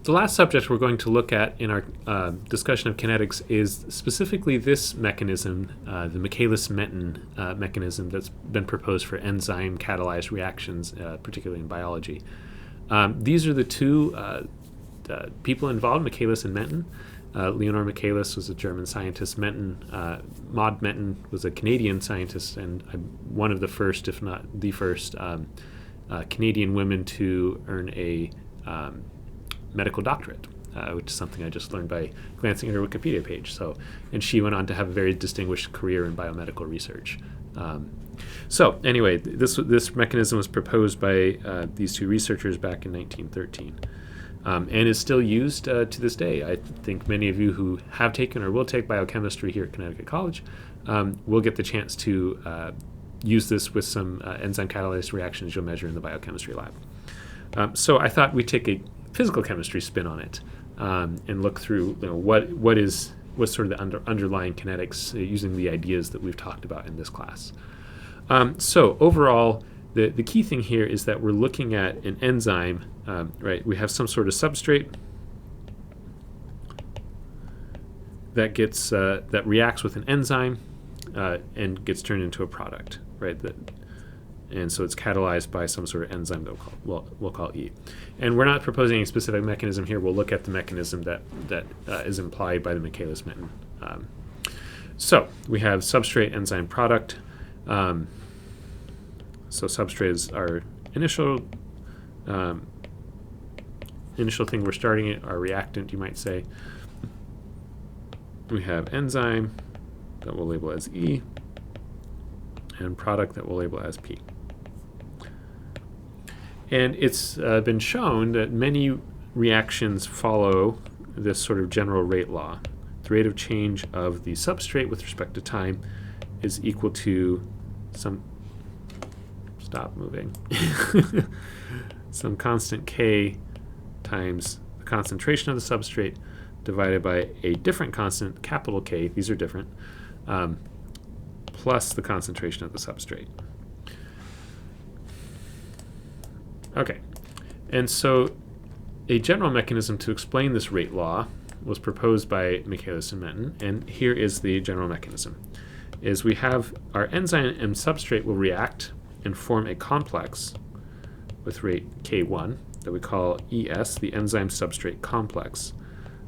The last subject we're going to look at in our discussion of kinetics is specifically this mechanism, the Michaelis-Menten mechanism that's been proposed for enzyme catalyzed reactions, particularly in biology. These are the two people involved, Michaelis and Menten. Leonard Michaelis was a German scientist. Maud Menten was a Canadian scientist and one of the first, if not the first, Canadian women to earn a medical doctorate, which is something I just learned by glancing at her Wikipedia page. And she went on to have a very distinguished career in biomedical research. So anyway, this mechanism was proposed by these two researchers back in 1913. And is still used to this day. I think many of you who have taken or will take biochemistry here at Connecticut College will get the chance to use this with some enzyme catalyzed reactions you'll measure in the biochemistry lab. So I thought we'd take a physical chemistry spin on it and look through what's sort of the underlying kinetics using the ideas that we've talked about in this class. So overall, the key thing here is that we're looking at an enzyme, right? We have some sort of substrate that gets that reacts with an enzyme and gets turned into a product, right? And so it's catalyzed by some sort of enzyme that we'll call E. And we're not proposing any specific mechanism here. We'll look at the mechanism that is implied by the Michaelis-Menten. So we have substrate, enzyme, product. So substrate is our initial thing we're starting it, our reactant, you might say. We have enzyme that we'll label as E, and product that we'll label as P. And it's been shown that many reactions follow this sort of general rate law. The rate of change of the substrate with respect to time is equal to some constant K times the concentration of the substrate divided by a different constant, capital K, these are different, plus the concentration of the substrate. Okay, and so a general mechanism to explain this rate law was proposed by Michaelis and Menten, and here is the general mechanism. Is we have our enzyme and substrate will react and form a complex with rate K1 that we call ES, the enzyme substrate complex.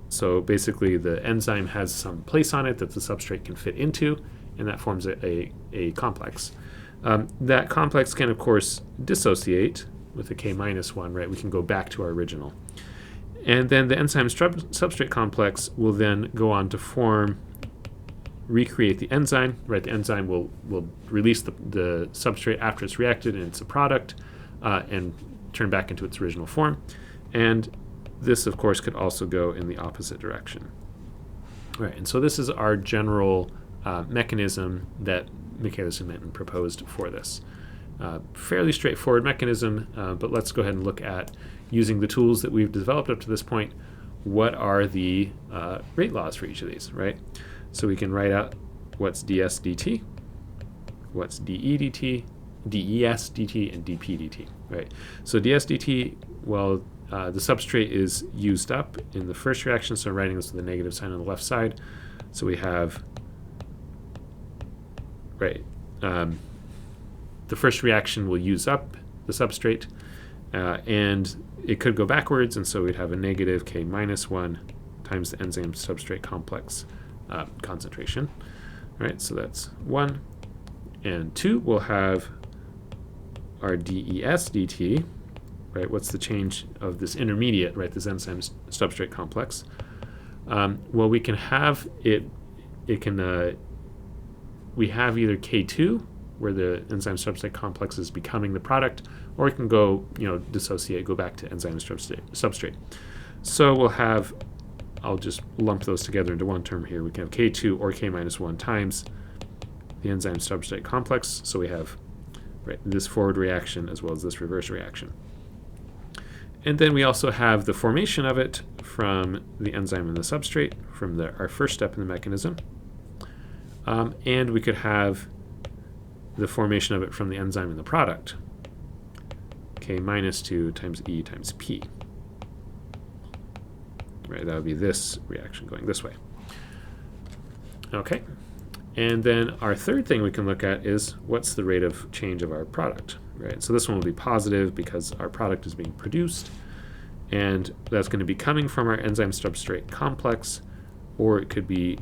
So basically the enzyme has some place on it that the substrate can fit into, and that forms a complex. That complex can, of course, dissociate with a K-1, right? We can go back to our original. And then the enzyme substrate complex will then go on to recreate the enzyme, right? The enzyme will release the substrate after it's reacted and it's a product and turn back into its original form. And this, of course, could also go in the opposite direction. Right, and so this is our general mechanism that Michaelis and Menten proposed for this. Fairly straightforward mechanism, but let's go ahead and look at, using the tools that we've developed up to this point, what are the rate laws for each of these, right? So we can write out what's ds dt, what's de dt, des dt, and dp dt, right? So ds dt, well, the substrate is used up in the first reaction, so I'm writing this with a negative sign on the left side. So we have, right, the first reaction will use up the substrate, and it could go backwards, and so we'd have a negative K-1 times the enzyme substrate complex concentration. Right, so that's 1. And 2, we'll have our DES dt, right? What's the change of this intermediate, right, this enzyme substrate complex? Well, we can have we have either K2, where the enzyme substrate complex is becoming the product, or it can go, dissociate, go back to enzyme substrate. So we'll have, I'll just lump those together into one term here. We can have K2 or K-1 times the enzyme substrate complex. So we have, right, this forward reaction as well as this reverse reaction. And then we also have the formation of it from the enzyme and the substrate, from our first step in the mechanism. And we could have the formation of it from the enzyme and the product, K-2 times E times P. right? That would be this reaction going this way. Okay, and then our third thing we can look at is what's the rate of change of our product, right? So this one will be positive because our product is being produced, and that's going to be coming from our enzyme substrate complex, or it could be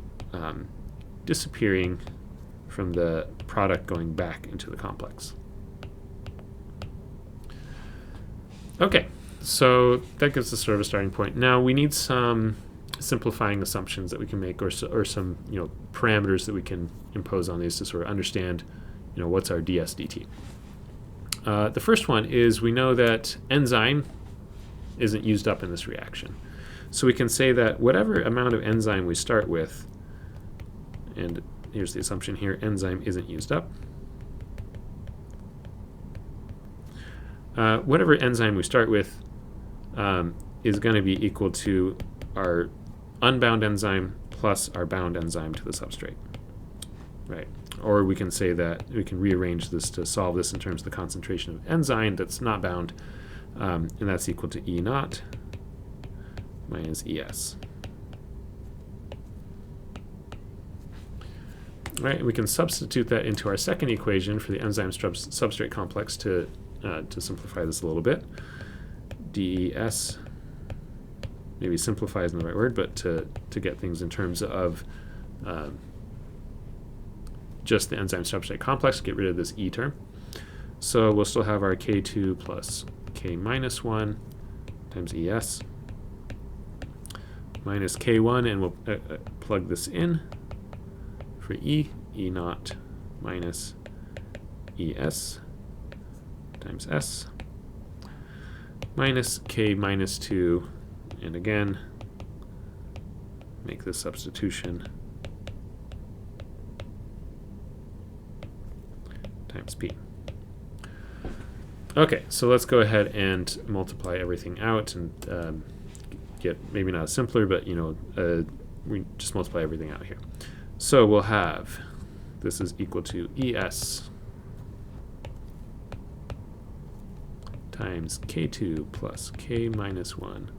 disappearing from the product going back into the complex. Okay, so that gives us sort of a starting point. Now we need some simplifying assumptions that we can make, or some parameters that we can impose on these to sort of understand what's our ds dt. The first one is we know that enzyme isn't used up in this reaction. So we can say that whatever amount of enzyme we start with, and here's the assumption here, enzyme isn't used up. Whatever enzyme we start with is going to be equal to our unbound enzyme plus our bound enzyme to the substrate, right? Or we can say that we can rearrange this to solve this in terms of the concentration of enzyme that's not bound, and that's equal to E naught minus ES. Right, we can substitute that into our second equation for the enzyme substrate complex to simplify this a little bit. DES, maybe simplify isn't the right word, but to get things in terms of just the enzyme substrate complex, get rid of this E term. So we'll still have our K2 plus K minus 1 times ES minus K1, and we'll plug this in for E naught minus ES times S minus K minus 2, and again, make this substitution, times P. Okay, so let's go ahead and multiply everything out and get maybe not simpler, but we just multiply everything out here. So we'll have this is equal to ES times K2 plus K minus 1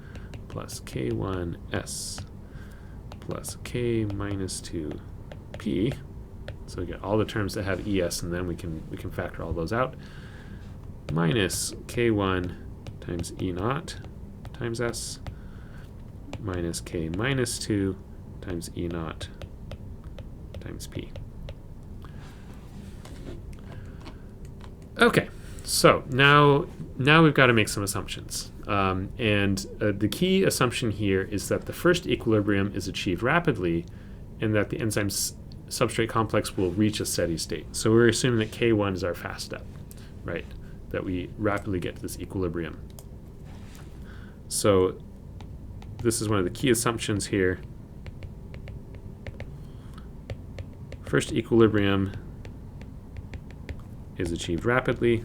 plus K1S plus K minus 2P. So we get all the terms that have ES, and then we can factor all those out. Minus K1 times E naught times S minus K minus 2 times E naught times P. Okay, so now we've got to make some assumptions. And the key assumption here is that the first equilibrium is achieved rapidly and that the enzyme substrate complex will reach a steady state. So we're assuming that K1 is our fast step, right? That we rapidly get to this equilibrium. So this is one of the key assumptions here. First equilibrium is achieved rapidly.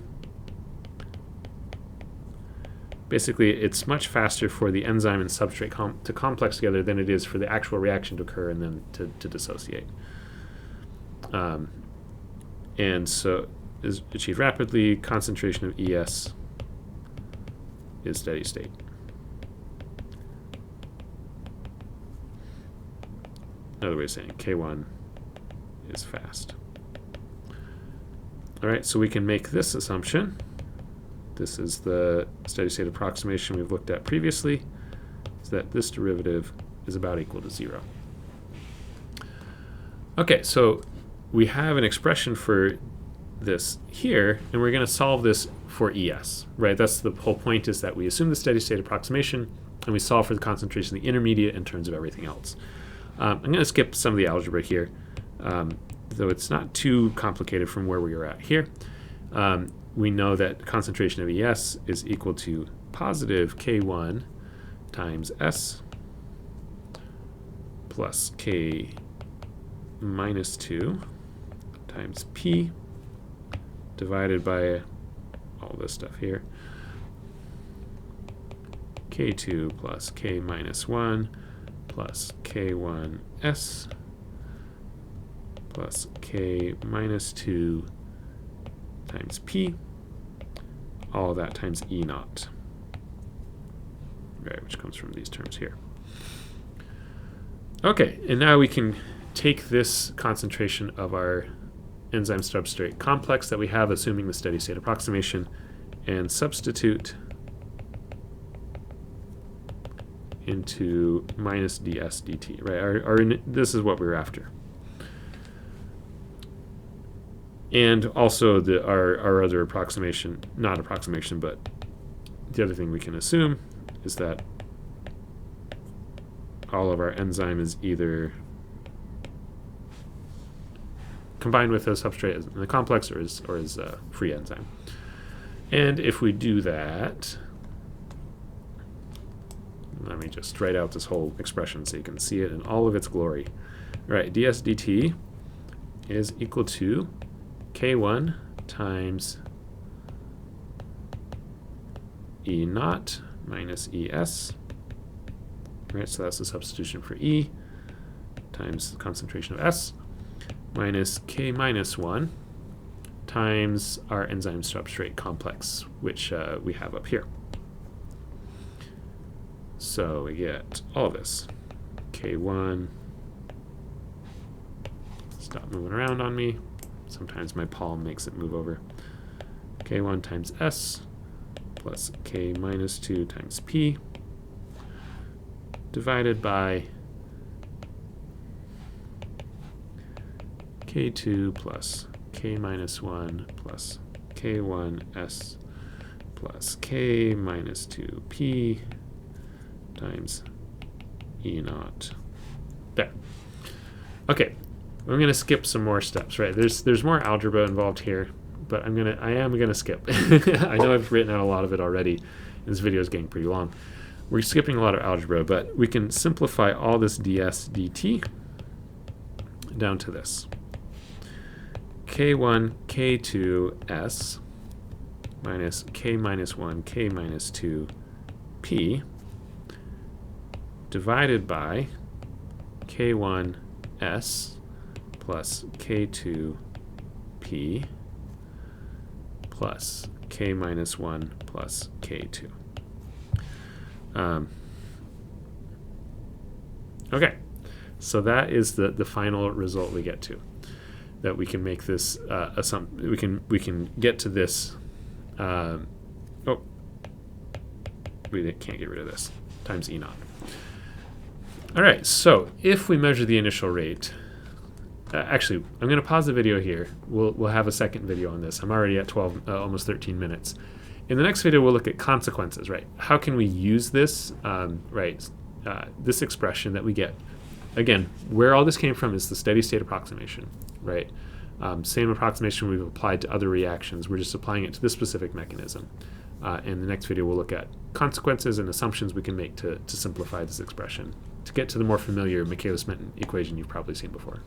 Basically, it's much faster for the enzyme and substrate to complex together than it is for the actual reaction to occur and then to dissociate. And so is achieved rapidly, concentration of ES is steady state. Another way of saying K1 is fast. All right, so we can make this assumption. This is the steady state approximation we've looked at previously, is that this derivative is about equal to 0. Okay, so we have an expression for this here, and we're going to solve this for ES, right? That's the whole point, is that we assume the steady state approximation, and we solve for the concentration of the intermediate in terms of everything else. I'm going to skip some of the algebra here, though it's not too complicated from where we are at here. We know that concentration of ES is equal to positive K1 times S plus K minus 2 times P divided by all this stuff here. K2 plus K minus 1 plus K1S plus K minus 2 times P, all of that times E naught, right, which comes from these terms here. Okay, and now we can take this concentration of our enzyme substrate complex that we have, assuming the steady state approximation, and substitute into minus ds dt, right? This is what we were after. And also our other approximation, not approximation, but the other thing we can assume is that all of our enzyme is either combined with a substrate in the complex or is free enzyme. And if we do that, let me just write out this whole expression so you can see it in all of its glory. All right, ds dt is equal to K1 times E naught minus ES. Right, so that's the substitution for E times the concentration of S minus K minus 1 times our enzyme substrate complex, which we have up here. So we get all this. K1, stop moving around on me. Sometimes my palm makes it move over. K1 times S plus K minus 2 times P divided by K2 plus K minus 1 plus K1S plus K minus 2P times E naught. There. Okay. I'm going to skip some more steps, right? There's more algebra involved here, but I am going to skip. I know I've written out a lot of it already. This video is getting pretty long. We're skipping a lot of algebra, but we can simplify all this ds dt down to this. K1, K2, S minus K minus 1, K minus 2, P divided by K1, S plus K2 P plus K minus 1 plus K2. Okay, so that is the final result we get to. That we can make this we can get to this. We can't get rid of this times E naught. All right, so if we measure the initial rate. Actually, I'm going to pause the video here. We'll have a second video on this. I'm already at 12, almost 13 minutes. In the next video, we'll look at consequences, right? How can we use this, this expression that we get? Again, where all this came from is the steady state approximation, right? Same approximation we've applied to other reactions. We're just applying it to this specific mechanism. In the next video, we'll look at consequences and assumptions we can make to simplify this expression to get to the more familiar Michaelis-Menten equation you've probably seen before.